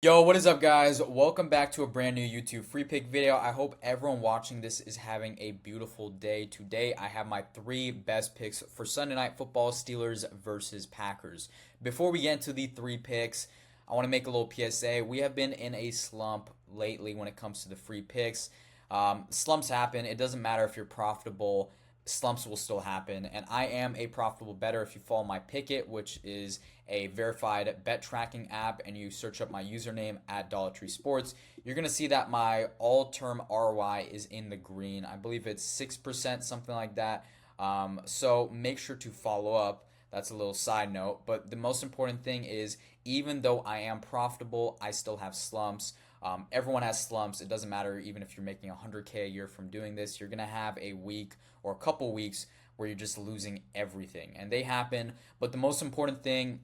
Yo, what is up, guys? Welcome back to a brand new YouTube free pick video. I hope everyone watching this is having a beautiful day. Today, I have my three best picks for Sunday Night Football: Steelers versus Packers. Before we get into the three picks, I want to make a little PSA. We have been in a slump lately when it comes to the free picks. Slumps happen. It doesn't matter if you're profitable. Slumps will still happen, and I am a profitable bettor. If you follow my PIKKIT, which is a verified bet tracking app, and you search up my username at Dollar Tree Sports, you're gonna see that my all-term ROI is in the green. I believe it's 6%, something like that. So make sure to follow up. That's a little side note, but the most important thing is, even though I am profitable, I still have slumps. Everyone has slumps. It doesn't matter even if you're making 100K a year from doing this. You're going to have a week or a couple weeks where you're just losing everything. And they happen. But the most important thing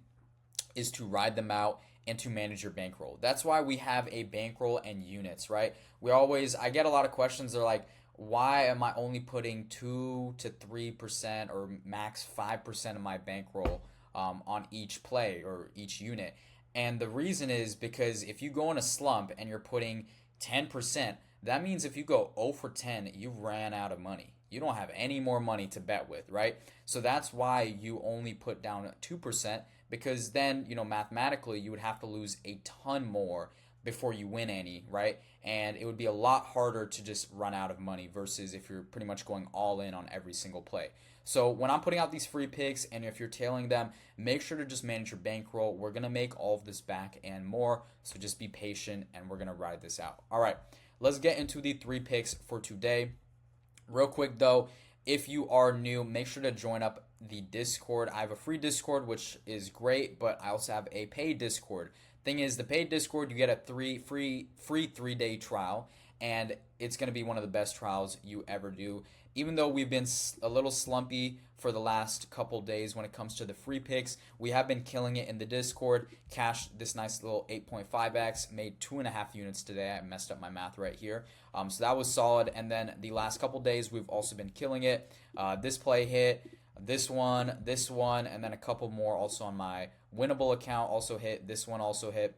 is to ride them out and to manage your bankroll. That's why we have a bankroll and units, right? I get a lot of questions. They're like, why am I only putting 2 to 3% or max 5% of my bankroll on each play or each unit? And the reason is because if you go in a slump and you're putting 10%, that means if you go 0 for 10, you ran out of money. You don't have any more money to bet with, right? So that's why you only put down 2%, because then, mathematically, you would have to lose a ton more before you win any, right? And it would be a lot harder to just run out of money versus if you're pretty much going all in on every single play. So when I'm putting out these free picks, and if you're tailing them, make sure to just manage your bankroll. We're going to make all of this back and more. So just be patient, and we're going to ride this out. All right, let's get into the three picks for today. Real quick though, if you are new, make sure to join up the Discord. I have a free Discord, which is great, but I also have a paid Discord. Thing is, the paid Discord, you get a free 3-day trial, and it's going to be one of the best trials you ever do. Even though we've been a little slumpy for the last couple days when it comes to the free picks, we have been killing it in the Discord. Cashed this nice little 8.5x, made 2.5 units today. I messed up my math right here. So that was solid. And then the last couple days, we've also been killing it. This play hit, this one, and then a couple more also on my winnable account also hit. This one also hit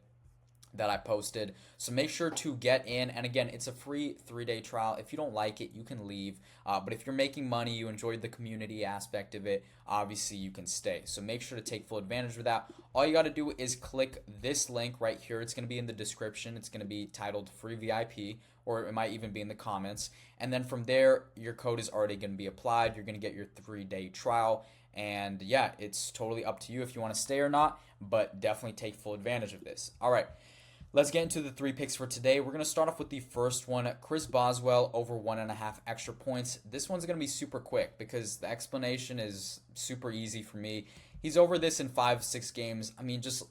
that I posted. So make sure to get in. And again, it's a free 3-day trial. If you don't like it, you can leave. But if you're making money, you enjoyed the community aspect of it, obviously you can stay. So make sure to take full advantage of that. All you got to do is click this link right here. It's going to be in the description. It's going to be titled Free VIP, or it might even be in the comments. And then from there, your code is already going to be applied. You're going to get your 3-day trial. And yeah, it's totally up to you if you want to stay or not, but definitely take full advantage of this. All right. Let's get into the three picks for today. We're going to start off with the first one, Chris Boswell over 1.5 extra points. This one's going to be super quick because the explanation is super easy for me. He's over this in 5-6 games. I mean, just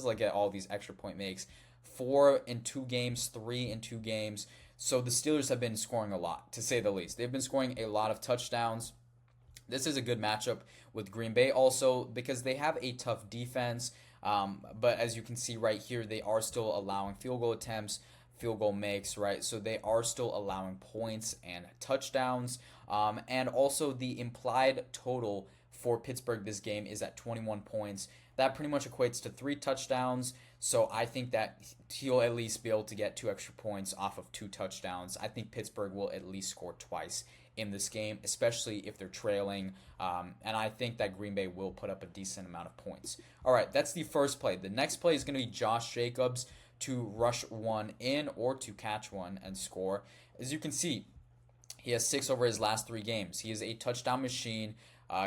look at all these extra point makes. 4 in 2 games, 3 in 2 games. So the Steelers have been scoring a lot, to say the least. They've been scoring a lot of touchdowns. This is a good matchup with Green Bay also because they have a tough defense. But as you can see right here, they are still allowing field goal attempts, field goal makes, right? So they are still allowing points and touchdowns. And also the implied total for Pittsburgh this game is at 21 points. That pretty much equates to 3 touchdowns. So I think that he'll at least be able to get 2 extra points off of 2 touchdowns. I think Pittsburgh will at least score twice in this game, especially if they're trailing. And I think that Green Bay will put up a decent amount of points. All right, that's the first play. The next play is going to be Josh Jacobs to rush one in or to catch one and score. As you can see, he has 6 over his last 3 games. He is a touchdown machine.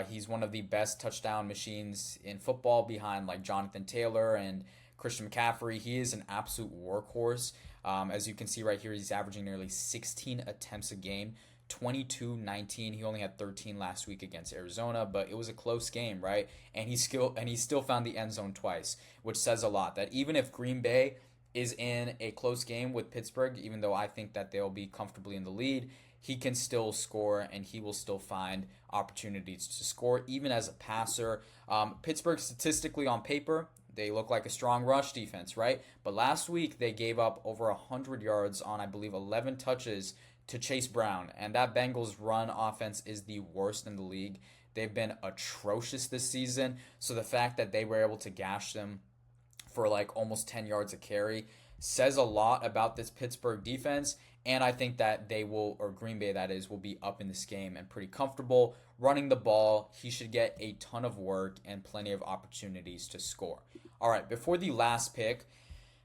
He's one of the best touchdown machines in football behind like Jonathan Taylor and Christian McCaffrey. He is an absolute workhorse. As you can see right here, he's averaging nearly 16 attempts a game. 22-19. He only had 13 last week against Arizona, but it was a close game, right? And he still found the end zone twice, which says a lot that even if Green Bay is in a close game with Pittsburgh, even though I think that they'll be comfortably in the lead, he can still score and he will still find opportunities to score even as a passer. Pittsburgh statistically on paper, they look like a strong rush defense, right? But last week they gave up over 100 yards on, I believe, 11 touches to Chase Brown. And that Bengals run offense is the worst in the league. They've been atrocious this season. So the fact that they were able to gash them for like almost 10 yards a carry says a lot about this Pittsburgh defense. And I think that they will, or Green Bay that is, will be up in this game and pretty comfortable running the ball. He should get a ton of work and plenty of opportunities to score. All right, before the last pick,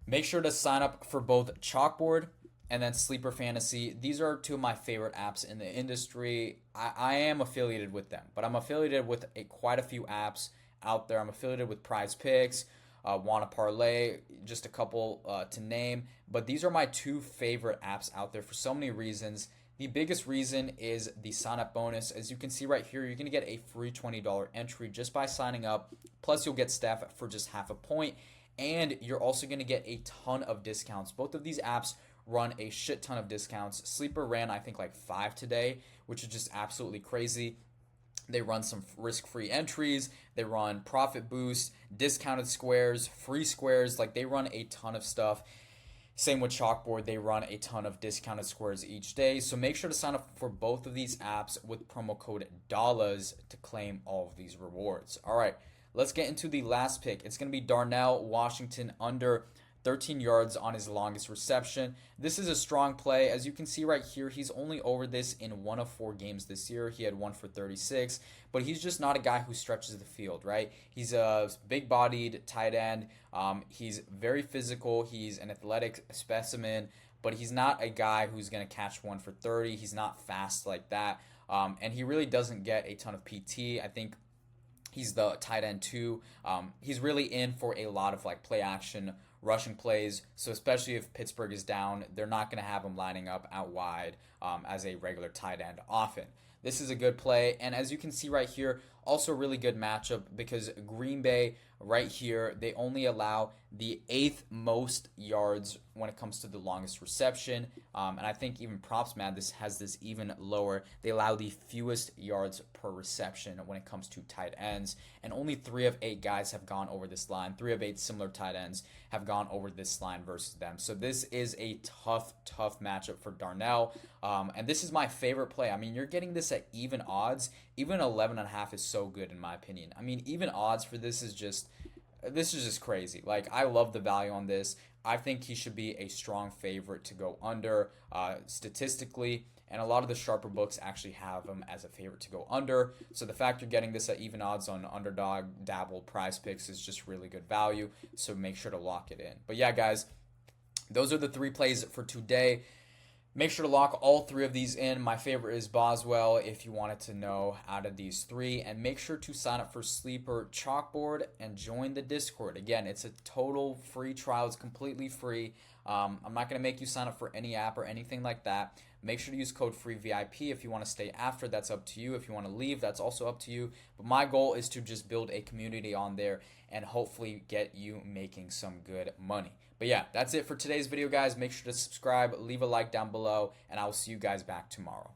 make sure to sign up for both Chalkboard and then Sleeper Fantasy. These are two of my favorite apps in the industry. I am affiliated with them, but I'm affiliated with quite a few apps out there. I'm affiliated with PrizePicks, Wanna Parlay, just a couple to name. But these are my two favorite apps out there for so many reasons. The biggest reason is the sign-up bonus. As you can see right here, you're going to get a free $20 entry just by signing up. Plus, you'll get staff for just half a point. And you're also going to get a ton of discounts. Both of these apps run a shit ton of discounts. Sleeper ran, I think, like 5 today, which is just absolutely crazy. They run some risk-free entries. They run profit boost, discounted squares, free squares. Like, they run a ton of stuff. Same with Chalkboard. They run a ton of discounted squares each day. So make sure to sign up for both of these apps with promo code DOLLARS to claim all of these rewards. All right, let's get into the last pick. It's going to be Darnell Washington under 13 yards on his longest reception. This is a strong play. As you can see right here, he's only over this in 1 of 4 games this year. He had 1 for 36, but he's just not a guy who stretches the field, right? He's a big-bodied tight end. He's very physical. He's an athletic specimen, but he's not a guy who's going to catch 1 for 30. He's not fast like that, and he really doesn't get a ton of PT. I think he's the tight end too. He's really in for a lot of like play action rushing plays. So especially if Pittsburgh is down, they're not going to have him lining up out wide as a regular tight end often. This is a good play. And as you can see right here, also a really good matchup because Green Bay right here, they only allow the 8th most yards when it comes to the longest reception. And I think even PropsMad has this even lower. They allow the fewest yards per reception when it comes to tight ends. And only 3 of 8 guys have gone over this line. 3 of 8 similar tight ends have gone over this line versus them. So this is a tough matchup for Darnell. And this is my favorite play. I mean, you're getting this at even odds. Even 11.5 is so good in my opinion. I mean, even odds for this is just crazy. Like, I love the value on this. I think he should be a strong favorite to go under statistically, and a lot of the sharper books actually have him as a favorite to go under. So the fact you're getting this at even odds on Underdog, Dabble, PrizePicks is just really good value. So make sure to lock it in. But yeah, guys, those are the 3 plays for today. Make sure to lock all 3 of these in. My favorite is Boswell if you wanted to know out of these 3. And make sure to sign up for Sleeper Chalkboard and join the Discord. Again, it's a total free trial. It's completely free. I'm not going to make you sign up for any app or anything like that. Make sure to use code FREEVIP if you want to stay after. That's up to you. If you want to leave, that's also up to you. But my goal is to just build a community on there and hopefully get you making some good money. But yeah, that's it for today's video, guys. Make sure to subscribe, leave a like down below, and I will see you guys back tomorrow.